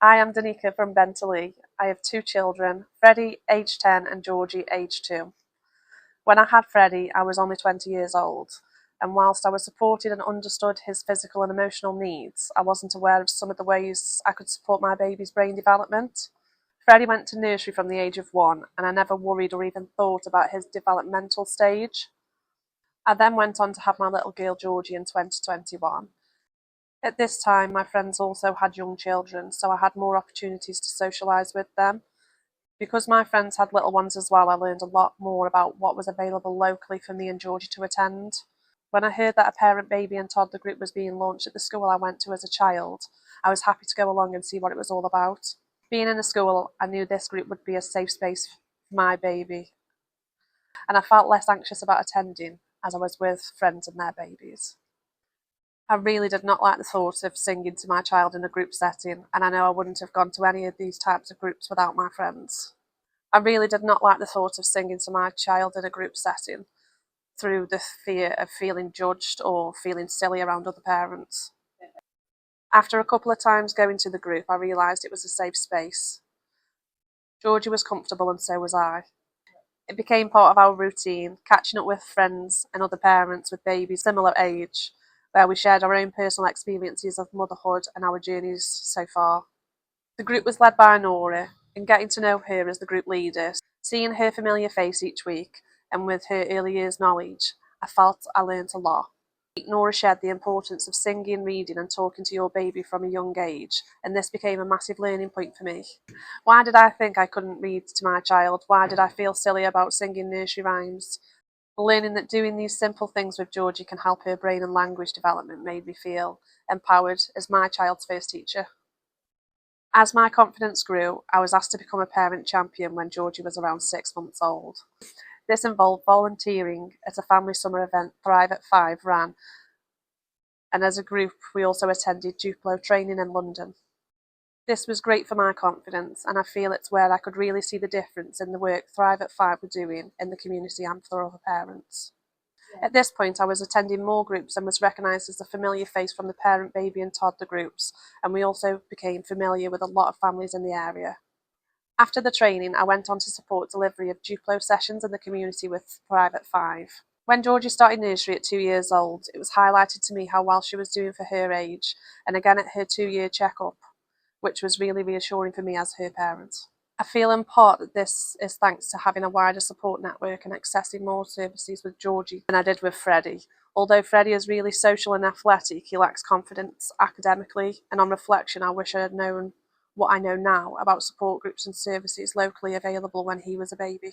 I am Danika from Bentley. I have two children, Freddie, aged 10, and Georgie, aged 2. When I had Freddie, I was only 20 years old, and whilst I was supported and understood his physical and emotional needs, I wasn't aware of some of the ways I could support my baby's brain development. Freddie went to nursery from the age of 1, and I never worried or even thought about his developmental stage. I then went on to have my little girl Georgie in 2021. At this time, my friends also had young children, so I had more opportunities to socialise with them. Because my friends had little ones as well, I learned a lot more about what was available locally for me and Georgie to attend. When I heard that a parent, baby and toddler group was being launched at the school I went to as a child, I was happy to go along and see what it was all about. Being in a school, I knew this group would be a safe space for my baby, and I felt less anxious about attending as I was with friends and their babies. I really did not like the thought of singing to my child in a group setting, and I know I wouldn't have gone to any of these types of groups without my friends. I really did not like the thought of singing to my child in a group setting through the fear of feeling judged or feeling silly around other parents. After a couple of times going to the group, I realised it was a safe space. Georgie was comfortable and so was I. It became part of our routine, catching up with friends and other parents with babies similar age, where we shared our own personal experiences of motherhood and our journeys so far. The group was led by Nora, and getting to know her as the group leader, seeing her familiar face each week, and with her early years knowledge, I felt I learnt a lot. Nora shared the importance of singing, reading and talking to your baby from a young age, and this became a massive learning point for me. Why did I think I couldn't read to my child? Why did I feel silly about singing nursery rhymes? Learning that doing these simple things with Georgie can help her brain and language development made me feel empowered as my child's first teacher. As my confidence grew, I was asked to become a parent champion when Georgie was around 6 months old. This involved volunteering at a family summer event Thrive at 5 ran, and as a group we also attended Duplo training in London. This was great for my confidence, and I feel it's where I could really see the difference in the work Thrive at 5 were doing in the community and for other parents. At this point I was attending more groups and was recognised as a familiar face from the parent, baby and toddler groups, and we also became familiar with a lot of families in the area. After the training, I went on to support delivery of Duplo sessions in the community with Thrive at 5. When Georgie started nursery at 2 years old, it was highlighted to me how well she was doing for her age, and again at her 2-year check-up, which was really reassuring for me as her parent. I feel in part that this is thanks to having a wider support network and accessing more services with Georgie than I did with Freddie. Although Freddie is really social and athletic, he lacks confidence academically, and on reflection I wish I had known what I know now about support groups and services locally available when he was a baby.